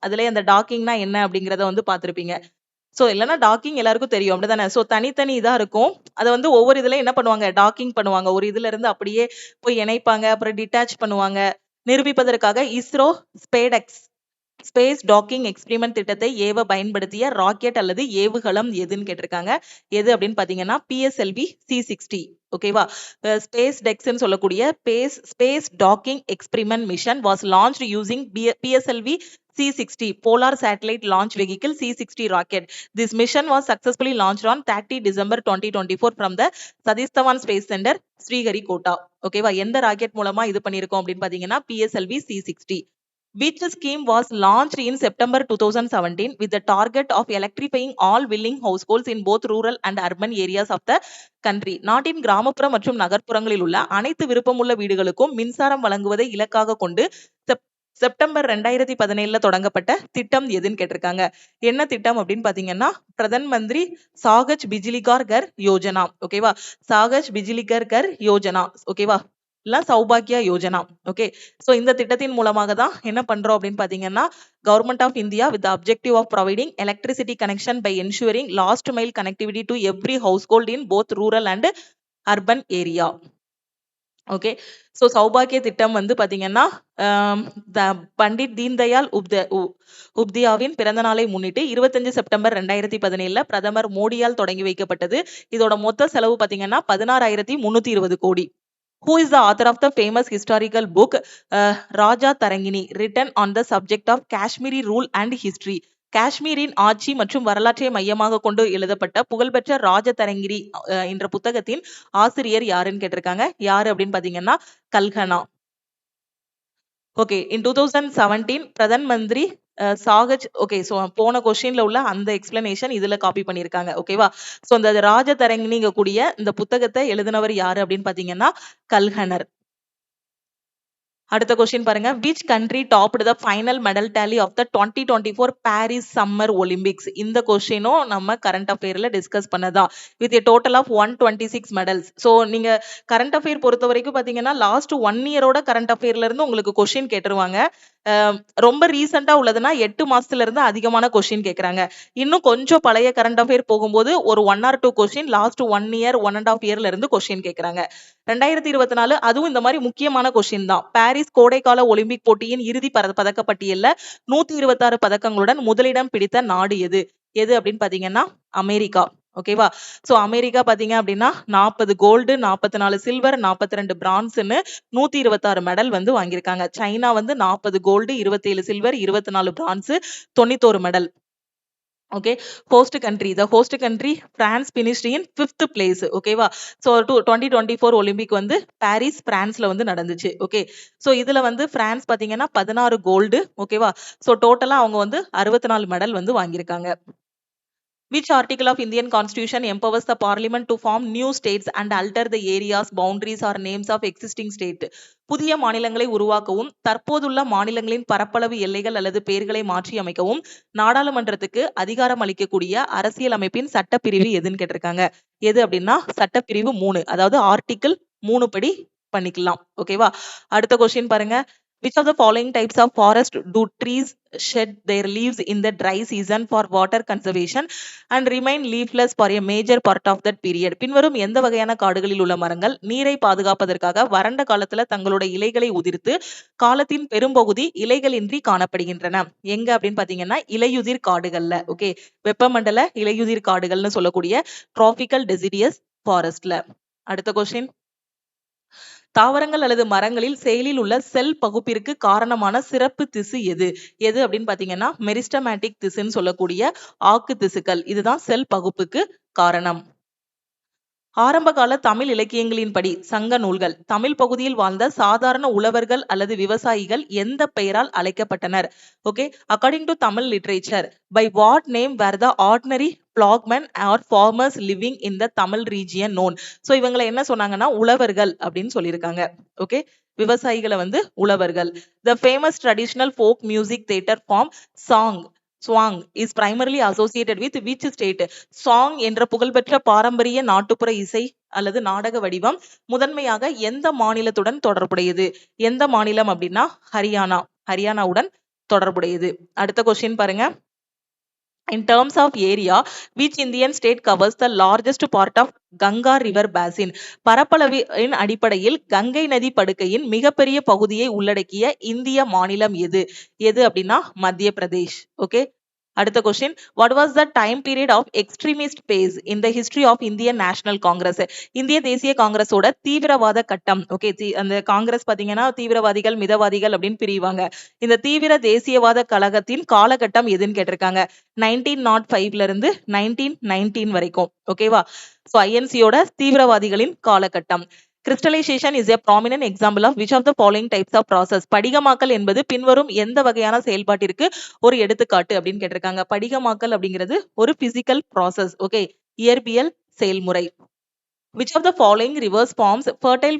அதுல அந்த டாக்கிங்னா என்ன அப்படிங்கறத வந்து பார்த்திருப்பீங்க. சோ இல்லைன்னா டாக்கிங் எல்லாருக்கும் தெரியும் அப்படிதானே. சோ தனித்தனி இதா இருக்கும். அதை வந்து ஒவ்வொரு இதுல என்ன பண்ணுவாங்க, டாக்கிங் பண்ணுவாங்க. ஒரு இதுல இருந்து அப்படியே போய் இணைப்பாங்க, அப்புறம் டிட்டாச் பண்ணுவாங்க. நிரூபிப்பதற்காக ISRO SpaDeX space docking experiment திட்டத்தை ஏவ பயன்படுத்திய ராக்கெட் அல்லது ஏவுகலம் எதுன்னு கேட்டிருக்காங்க. எது அப்படின்னு பாத்தீங்கன்னா பிஎஸ்எல்வி C-60. ஓகேவா. ஸ்பேஸ் டெக்ஸ்ன்னு சொல்லக்கூடிய space docking experiment mission was launched using PSLV C-60 Polar Satellite Launch Vehicle C-60 rocket. This mission was successfully launched on 30 December 2024 from the Satish Dhawan Space Center, Sriharikota. ஓகேவா. எந்த ராக்கெட் மூலமா இது பண்ணிருக்கோம் அப்படின்னு பாத்தீங்கன்னா PSLV C-60. Which scheme was launched in September 2017 with the target of electrifying all willing households in both rural and urban areas of the country. நாட்டின் கிராமப்புற மற்றும் நகர்ப்புறங்களில் உள்ள அனைத்து விருப்பமுள்ள வீடுகளுக்கும் மின்சாரம் வழங்குவதை இலக்காக கொண்டு செப்டம்பர் 2017 தொடங்கப்பட்ட திட்டம் எதுன்னு கேட்டிருக்காங்க. என்ன திட்டம் அப்படின்னு பாத்தீங்கன்னா பிரதன் மந்திரி சாகஜ் பிஜிலிகார் கர் யோஜனா. ஓகேவா. சாகஜ் பிஜிலிகர் கர் யோஜனா. ஓகேவா. இல்ல சௌபாக்கியா யோஜனா. ஓகே. சோ இந்த திட்டத்தின் மூலமாக தான் என்ன பண்றோம் அப்படின்னு பாத்தீங்கன்னா government of India with objective of providing electricity connection by ensuring last mile connectivity to every household in both rural and urban area. Okay. So சௌபாக்கிய திட்டம் வந்து பாத்தீங்கன்னா பண்டிட் தீன்தயாள் உப்தியாவின் பிறந்த நாளை முன்னிட்டு 25 செப்டம்பர் 2017 பிரதமர் மோடியால் தொடங்கி வைக்கப்பட்டது. இதோட மொத்த செலவு பாத்தீங்கன்னா 16,320 கோடி. Who is the author of the famous historical book Raja Tarangini, written on the subject of Kashmiri rule and history? காஷ்மீரின் ஆட்சி மற்றும் வரலாற்றை மையமாக கொண்டு எழுதப்பட்ட புகழ்பெற்ற ராஜதரங்கிரி என்ற புத்தகத்தின் ஆசிரியர் யாருன்னு கேட்டிருக்காங்க. யாரு அப்படின்னு பாத்தீங்கன்னா கல்கனா. ஓகே. இன் 2017 பிரதன் மந்திரி சாகஜ். ஓகே. சோ போன கொஸ்டின்ல உள்ள அந்த எக்ஸ்பிளனேஷன் இதுல காப்பி பண்ணிருக்காங்க. ஓகேவா. சோ இந்த ராஜதரங்கினிங்க கூடிய இந்த புத்தகத்தை எழுதினவர் யாரு அப்படின்னு பாத்தீங்கன்னா கல்கனர். அடுத்த கொஸ்டின் பாருங்க. Which country topped the final medal tally of the 2024 Paris summer Olympics? இந்த கொஸ்டினும் நம்ம கரண்ட் அஃபேர்ல டிஸ்கஸ் பண்ணதா வித் a total of 126 medals. So நீங்க கரண்ட் அஃபேர் பொறுத்த வரைக்கும் பாத்தீங்கன்னா லாஸ்ட் 1 இயரோட கரண்ட் அஃபேர்ல இருந்து உங்களுக்கு கொஸ்டின் கேட்டுருவாங்க. ரொம்ப ரீசெண்டா உள்ளதுன்னா 8 மாசத்துல இருந்து அதிகமான கொஸ்டின் கேட்கறாங்க. இன்னும் கொஞ்சம் பழைய கரண்ட் அஃபேர் போகும்போது ஒரு 1 or 2 கொஸ்டின் லாஸ்ட் 1 இயர் 1.5 இயர்ல இருந்து கொஸ்டின் கேட்கறாங்க. 2024 அதுவும் இந்த மாதிரி முக்கியமான கொஸ்டின் தான். பாரிஸ் கோடைக்கால ஒலிம்பிக் போட்டியின் இறுதி பதக்கப்பட்டியல்ல 126 பதக்கங்களுடன் முதலிடம் பிடித்த நாடு எது? எது அப்படின்னு பாத்தீங்கன்னா அமெரிக்கா. ஓகேவா. சோ அமெரிக்கா பாத்தீங்க அப்படின்னா 40 கோல்டு, 44 சில்வர், 42 பிரான்ஸ்னு 126 மெடல் வந்து வாங்கியிருக்காங்க. சைனா வந்து 40 gold, 27 silver, 24 France, 91 medal. Okay. Host country. The host country France finished in 5th place. ஓகேவா. சோ 2024 ஒலிம்பிக் வந்து பாரிஸ் பிரான்ஸ்ல வந்து நடந்துச்சு. ஓகே. சோ இதுல வந்து பிரான்ஸ் பாத்தீங்கன்னா 16 கோல்டு. ஓகேவா. சோ டோட்டலா அவங்க வந்து 64 மெடல் வந்து வாங்கியிருக்காங்க. Which article of Indian Constitution empowers the Parliament to form new states and alter the areas, boundaries or names of existing state? புதிய மாநிலங்களை உருவாக்கவும் தற்போதுள்ள மாநிலங்களின் பரப்பளவு எல்லைகள் அல்லது பெயர்களை மாற்றி அமைக்கவும் நாடாளுமன்றத்துக்கு அதிகாரம் அளிக்கக்கூடிய அரசியல் அமைப்பின் சட்டப்பிரிவு எதுன்னு கேட்டிருக்காங்க. எது அப்படின்னா சட்டப்பிரிவு 3, அதாவது ஆர்டிகிள் 3 படி பண்ணிக்கலாம். ஓகேவா. அடுத்த கொஸ்டின் பாருங்க. Which of the following types of forest do trees shed their leaves in the dry season for water conservation and remain leafless for a major part of that period? பின்வரும் எந்த வகையான காடுகளில் உள்ள மரங்கள் நீரை பாதுகாப்பதற்காக வறண்ட காலத்துல தங்களோட இலைகளை உதிர்த்து காலத்தின் பெரும்பகுதி இலைகளின்றி காணப்படுகின்றன? எங்க அப்படின்னு பாத்தீங்கன்னா இலையுதிர் காடுகள்ல. ஓகே. வெப்பமண்டல இலையுதிர் காடுகள்னு சொல்லக்கூடிய டிராபிக்கல் டெசிடியஸ் ஃபாரஸ்ட்ல. அடுத்த கொஸ்டின். தாவரங்கள் அல்லது மரங்களில் செயலில் உள்ள செல் பகுப்பிற்கு காரணமான சிறப்பு திசு எது? எது அப்படின்னு பாத்தீங்கன்னா மெரிஸ்டமேட்டிக் திசுன்னு சொல்லக்கூடிய ஆக்கு திசுக்கள். இதுதான் செல் பகுப்புக்கு காரணம். ஆரம்பகால தமிழ் இலக்கியங்களின்படி சங்க நூல்கள் தமிழ் பகுதியில் வாழ்ந்த சாதாரண உழவர்கள் அல்லது விவசாயிகள் எந்த பெயரால் அழைக்கப்பட்டனர்? Okay. According to Tamil literature, by what name were the ordinary ploughmen or farmers living in the Tamil region known? So இவங்களை என்ன சொன்னாங்கன்னா உழவர்கள் அப்படின்னு சொல்லியிருக்காங்க. ஓகே. விவசாயிகளை வந்து உழவர்கள். The famous traditional folk music theatre form Swang is primarily associated with which state? Song என்ற புகழ்பெற்ற பாரம்பரிய நாட்டுப்புற இசை அல்லது நாடக வடிவம் முதன்மையாக எந்த மாநிலத்துடன் தொடர்புடையது? எந்த மாநிலம் அப்படின்னா ஹரியானாவுடன் தொடர்புடையது. அடுத்த கொஸ்டின் பாருங்க. In terms of area, which Indian state covers the largest part of Ganga river basin? பரப்பளவின் அடிப்படையில் கங்கை நதி படுகையின் மிகப்பெரிய பகுதியை உள்ளடக்கிய இந்திய மாநிலம் எது? எது அப்படின்னா மத்திய பிரதேஷ். ஓகே. அடுத்த question, what was the time period of extremist phase in the history of Indian National Congress? இந்திய தேசிய காங்கிரஸோட தீவிரவாத கட்டம். ஓகே, அந்த காங்கிரஸ் பாத்தீங்கன்னா தீவிரவாதிகள் மிதவாதிகள் அப்படின்னு பிரிவாங்க. இந்த தீவிர தேசியவாத கழகத்தின் காலகட்டம் எதுன்னு கேட்டிருக்காங்க. 1905ல இருந்து 1919 வரைக்கும். ஓகேவா? சோ ஐஎன்சியோட தீவிரவாதிகளின் காலகட்டம். Crystallization is a prominent example of which of the following types of process? படிகமாக்கல் என்பது பின்வரும் எந்த வகையான செயல்பாட்டிற்கு ஒரு எடுத்துக்காட்டு அப்படின்னு கேட்டிருக்காங்க. படிகமாக்கல் அப்படிங்கிறது ஒரு பிசிக்கல் ப்ராசஸ். ஓகே, இயற்பியல் செயல்முறை. Which of the following rivers forms fertile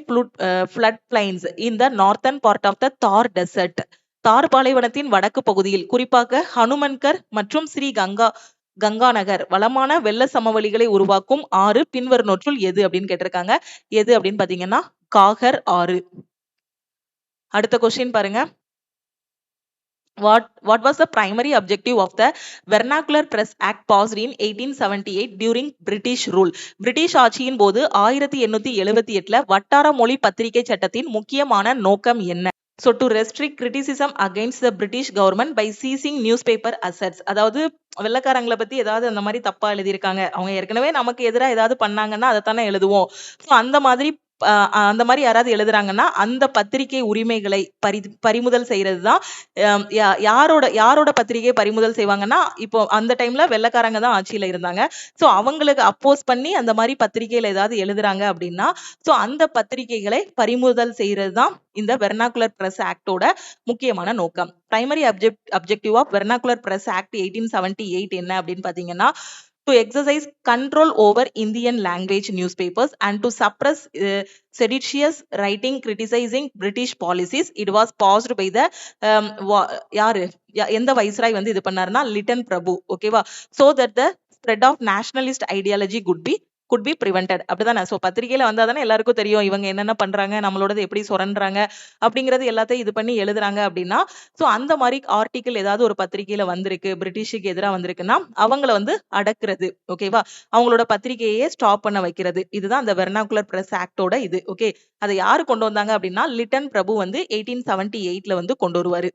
flood plains in the northern part of the Thar desert? தார் பாலைவனத்தின் வடக்கு பகுதியில் குறிப்பாக ஹனுமன்கர் மற்றும் ஸ்ரீ கங்காநகர் வளமான வெள்ள சமவெளிகளை உருவாக்கும் ஆறு பின்வருவனற்றுள் எது அப்படின்னு கேட்டிருக்காங்க. எது அப்படின்னு பாத்தீங்கன்னா காகர் ஆறு. அடுத்த கொஸ்டின் பாருங்க. What was the primary objective of the Vernacular Press Act passed in 1878 during British rule? British ஆட்சியின் போது 1878ல வட்டார மொழி பத்திரிகை சட்டத்தின் முக்கியமான நோக்கம் என்ன? So to restrict criticism against the British government by seizing newspaper assets. அதாவது வெள்ளக்காரங்களை பத்தி ஏதாவது அந்த மாதிரி தப்பா எழுதியிருக்காங்க, அவங்க ஏற்கனவே நமக்கு எதிராக ஏதாவது பண்ணாங்கன்னா அதைத்தானே எழுதுவோம். ஸோ அந்த மாதிரி யாராவது எழுதுறாங்கன்னா அந்த பத்திரிகை உரிமைகளை பறிமுதல் செய்யறது தான். யாரோட பத்திரிகை பறிமுதல் செய்வாங்கன்னா, இப்போ அந்த டைம்ல வெள்ளக்காரங்க தான் ஆட்சியில இருந்தாங்க. ஸோ அவங்களுக்கு அப்போஸ் பண்ணி அந்த மாதிரி பத்திரிகையில ஏதாவது எழுதுறாங்க அப்படின்னா, ஸோ அந்த பத்திரிகைகளை பறிமுதல் செய்யறது தான் இந்த வெர்னாகுலர் பிரஸ் ஆக்டோட முக்கியமான நோக்கம். Primary objective of vernacular press act 1878 என்ன அப்படின்னு பாத்தீங்கன்னா, to exercise control over Indian language newspapers and to suppress seditious writing criticizing British policies. It was passed by the யாரு எந்த வைஸ்ராய் வந்து இது பண்ணாருன்னா லிட்டன் பிரபு. ஓகேவா? so that the spread of nationalist ideology could be prevented. அப்படிதானே? சோ பத்திரிகையில வந்தாதானே எல்லாருக்கும் தெரியும் இவங்க என்னென்ன பண்றாங்க, நம்மளோடது எப்படி சுரண்டுறாங்க அப்படிங்கறது எல்லாத்தையும் இது பண்ணி எழுதுறாங்க அப்படின்னா, சோ அந்த மாதிரி ஆர்டிகிள் ஏதாவது ஒரு பத்திரிகையில வந்திருக்கு, பிரிட்டிஷுக்கு எதிராக வந்திருக்குன்னா அவங்கள வந்து அடக்குறது. ஓகேவா? அவங்களோட பத்திரிகையே ஸ்டாப் பண்ண வைக்கிறது. இதுதான் அந்த வெர்னாகுலர் பிரஸ் ஆக்டோட இது. ஓகே, அதை யாரு கொண்டு வந்தாங்க அப்படின்னா லிட்டன் பிரபு வந்து 1878ல வந்து கொண்டு வருவாரு.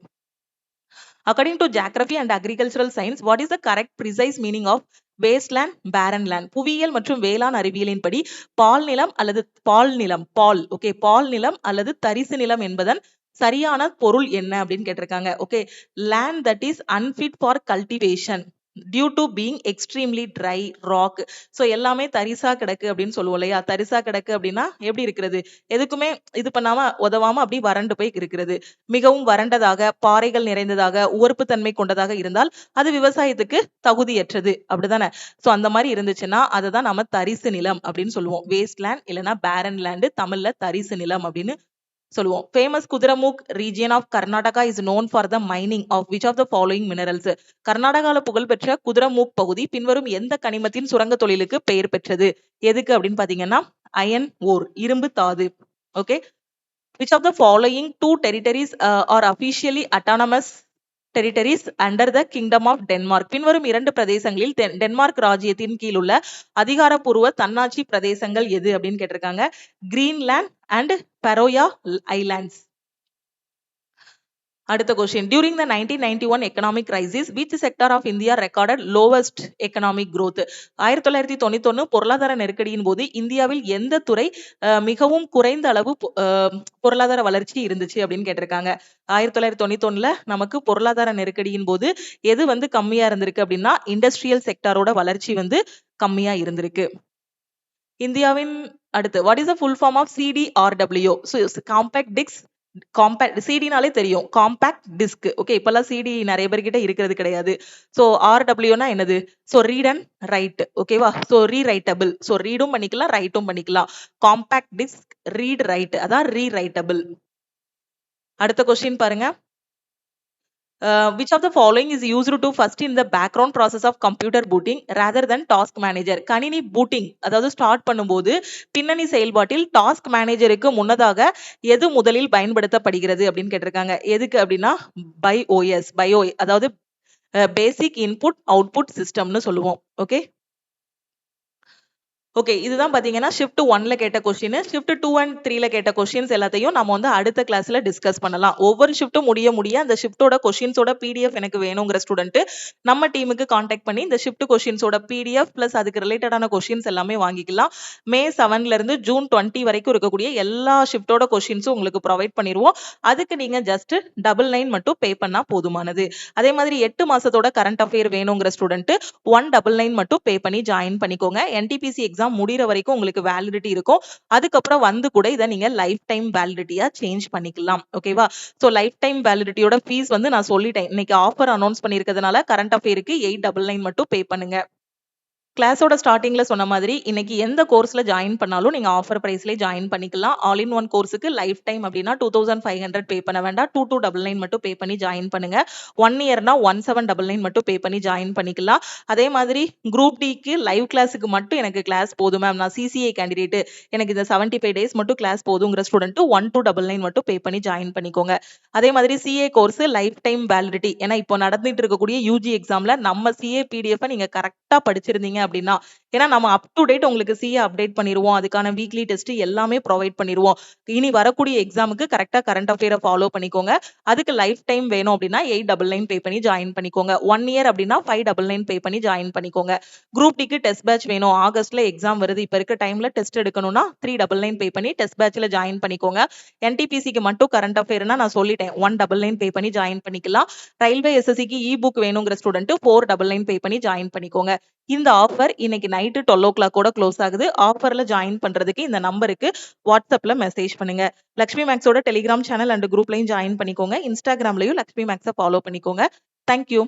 According to Geography and Agricultural Science, what is the correct precise meaning of wasteland, barren land? புவியியல் மற்றும் வேளாண் அறிவியலின் படி பால் நிலம் அல்லது தரிசு நிலம் என்பதன் சரியான பொருள் என்ன அப்படின்னு கேட்டிருக்காங்க. Okay, land that is unfit for cultivation due to being extremely dry, rock. so எல்லாமே தரிசா கிடக்கு அப்படின்னு சொல்லுவோம் இல்லையா? தரிசா கிடக்கு அப்படின்னா எப்படி இருக்கிறது? எதுக்குமே இது பண்ணாம உதவாம அப்படி வறண்டு போய் இருக்கிறது. மிகவும் வறண்டதாக, பாறைகள் நிறைந்ததாக, உவர்ப்பு தன்மை கொண்டதாக இருந்தால் அது விவசாயத்துக்கு தகுதியற்றது. அப்படிதானே? சோ அந்த மாதிரி இருந்துச்சுன்னா அதுதான் நம்ம தரிசு நிலம் அப்படின்னு சொல்லுவோம். வேஸ்ட் லேண்ட் இல்லைன்னா பேரன் லேண்ட், தமிழ்ல தரிசு நிலம் அப்படின்னு சொல்லுவோம். Famous Kudremukh region of Karnataka is known for the mining of which of the following minerals? கர்நாடகால புகழ்பெற்ற குதிரமுக் பகுதி பின்வரும் எந்த கனிமத்தின் சுரங்க தொழிலுக்கு பெயர் பெற்றது? எதுக்கு அப்படின்னு பாத்தீங்கன்னா அயன் ஓர், இரும்பு தாது. Okay, which of the following two territories are officially autonomous territories under the kingdom of Denmark? பின்வரும் இரண்டு பிரதேசங்களில் டென்மார்க் ராஜ்யத்தின் கீழ் உள்ள அதிகாரப்பூர்வ தன்னாட்சி பிரதேசங்கள் எது அப்படின்னு கேட்டிருக்காங்க. Greenland and Faroe Islands. அடுத்த question, during the 1991 economic crisis which sector of India recorded lowest economic growth? 1991 பொருளாதார நெருக்கடியின் போது இந்தியாவில் எந்த துறை மிகவும் குறைந்த அளவு பொருளாதார வளர்ச்சி இருந்துச்சு அப்படின்னு கேட்டிருக்காங்க. 1991ல நமக்கு பொருளாதார நெருக்கடியின் போது எது வந்து கம்மியா இருந்திருக்கு அப்படின்னா இண்டஸ்ட்ரியல் செக்டாரோட வளர்ச்சி வந்து கம்மியா இருந்திருக்கு. இந்தியாவின் அடுத்து, what is the full form of CDRW? Compact disc. Compact சிடினாலே தெரியும், காம்பேக்ட் டிஸ்க். ஓகே, இப்பெல்லாம் சிடி நிறைய பேர்கிட்ட இருக்கிறது கிடையாது. சோ ஆர்டபிள்யூனா என்னது? So read and write. ஓகேவா? So rewritable. சோ ரீடும் பண்ணிக்கலாம், ரைட்டும் பண்ணிக்கலாம். காம்பேக்ட் டிஸ்க், ரீட் ரைட், அதான் ரீரைட்டபிள். அடுத்த கொஸ்டின் பாருங்க. which of the following is used to first in the background process of computer booting rather than task manager? கணினி பூட்டிங், அதாவது ஸ்டார்ட் பண்ணும்போது பின்னணி செயல்பாட்டில் டாஸ்க் மேனேஜருக்கு முன்னதாக எது முதலில் பயன்படுத்தப்படுகிறது அப்படின்னு கேட்டிருக்காங்க. எதுக்கு அப்படின்னா பைஓஎஸ், அதாவது பேசிக் இன்புட் அவுட்புட் சிஸ்டம்னு சொல்லுவோம். ஓகே, ஓகே, இதுதான் பாத்தீங்கன்னா ஷிஃப்ட் 1ல கேட்ட கொஸ்டின். ஷிஃப்ட் 2 அண்ட் 3ல கேட்ட கொஸ்டின்ஸ் எல்லாத்தையும் நம்ம வந்து அடுத்த கிளாஸ்ல டிஸ்கஸ் பண்ணலாம். ஒவ்வொரு ஷிஃப்ட்டும் முடிய அந்த ஷிஃப்ட்டோட கொஸ்டின்ஸோட பிடிஎஃப் எனக்கு வேணுங்கிற ஸ்டூடெண்ட் நம்ம டீமுக்கு காண்டாக்ட் பண்ணி இந்த ஷிஃப்ட் கொஸ்டின்ஸோட பிடிஎஃப் பிளஸ் அதுக்கு ரிலேட்டடான கொஸ்டின்ஸ் எல்லாமே வாங்கிக்கலாம். மே 7ல இருந்து ஜூன் 20 வரைக்கும் இருக்கக்கூடிய எல்லா ஷிஃப்ட்டோட கொஸ்டின்ஸும் உங்களுக்கு ப்ரொவைட் பண்ணிடுவோம். அதுக்கு நீங்க ஜஸ்ட் 99 மட்டும் பே பண்ணா போதுமானது. அதே மாதிரி 8 மாசத்தோட கரண்ட் அஃபேர் வேணுங்கிற ஸ்டூடெண்ட் 199 மட்டும் பே பண்ணி ஜாயின் பண்ணிக்கோங்க. என்டிபிசி எக்ஸாம் முடிகிற வரைக்கும் உங்களுக்கு வேலிடிட்டி இருக்கும். அதுக்கப்புறம் வந்து கூட இதை நீங்க லைஃப் டைம் வேலிடிட்டியா சேஞ்ச் பண்ணிக்கலாம். ஓகேவா? ஸோ லைஃப் டைம் வேலிடிட்டியோட ஃபீஸ் வந்து நான் சொல்லிட்டேன். இன்னைக்கு ஆஃபர் அனௌன்ஸ் பண்ணிருக்கிறதுனால கரண்ட் அஃபேருக்கு 899 மட்டும் பே பண்ணுங்க. கிளாஸோட ஸ்டார்டிங்ல சொன்ன மாதிரி இன்னைக்கு எந்த கோர்ஸ்ல ஜாயின் பண்ணாலும் நீங்க ஆஃபர் பிரைஸ்லேயே ஜாயின் பண்ணிக்கலாம். ஆல் இன் ஒன் கோர்ஸுக்கு லைஃப் டைம் அப்படின்னா 2500 பே பண்ண வேண்டாம். 2299 மட்டும் பே பண்ணி ஜாயின் பண்ணுங்க. 1 இயர்னா 1799 மட்டும் பே பண்ணி ஜாயின் பண்ணிக்கலாம். அதே மாதிரி குரூப் டிக்கு லைவ் கிளாஸுக்கு மட்டும் எனக்கு கிளாஸ் போதும் மேம், நான் சிசிஏ கேண்டிடேட், எனக்கு இந்த 75 டேஸ் மட்டும் கிளாஸ் போதுங்கிற ஸ்டூடெண்ட் 1299 மட்டும் பே பண்ணி ஜாயின் பண்ணிக்கோங்க. அதே மாதிரி CA course life time validity, ஏன்னா இப்போ நடந்துட்டு இருக்கக்கூடிய யூஜி எக்ஸாம்ல நம்ம சிஏ பிடிஎஃப் நீங்க கரெக்டா படிச்சிருந்தீங்க அப்படின்னா, ஏன்னா நம்ம அப் டு டேட் உங்களுக்கு சிஏ அப்டேட் பண்ணிடுவோம். அதுக்கான வீக்லி டெஸ்ட் எல்லாமே ப்ரொவைட் பண்ணிடுவோம். இனி வரக்கூடிய எக்ஸாமுக்கு கரெக்டா கரண்ட் அஃபேரை ஃபாலோ பண்ணிக்கோங்க. அதுக்கு லைஃப் டைம் வேணும் அப்படின்னா 899 பே பண்ணி ஜாயின் பண்ணிக்கோங்க. 1 இயர் அப்படின்னா 599 பே பண்ணி ஜாயின் பண்ணிக்கோங்க. குரூப் டிக்கு டெஸ்ட் பேட்ச் வேணும், ஆகஸ்ட்ல எக்ஸாம் வருது, இப்ப இருக்க டைம்ல டெஸ்ட் எடுக்கணும்னா 399 பே பண்ணி டெஸ்ட் பேட்ச்ல ஜாயின் பண்ணிக்கோங்க. என்டிபிசிக்கு மட்டும் கரண்ட் அஃபேர்னா நான் சொல்லிட்டேன், 199 பே பண்ணி ஜாயின் பண்ணிக்கலாம். ரயில்வே எஸ்எஸ்சிக்கு இ புக் வேணுங்கிற ஸ்டூடெண்ட் 499 பே பண்ணி ஜாயின் பண்ணிக்கோங்க. இந்த ஆஃபர் இன்னைக்கு நைட்டு 12 o'clock கூட க்ளோஸ் ஆகுது. ஆஃபர்ல ஜாயின் பண்றதுக்கு இந்த நம்பருக்கு வாட்ஸ்அப்ல மெசேஜ் பண்ணுங்க. லக்ஷ்மி மேக்ஸோட டெலிகிராம் சேனல் அண்ட் குரூப்லயும் ஜாயின் பண்ணிக்கோங்க. இன்ஸ்டாகிராம்லயும் லக்ஷ்மி மேக்ஸை ஃபாலோ பண்ணிக்கோங்க. தேங்க்யூ.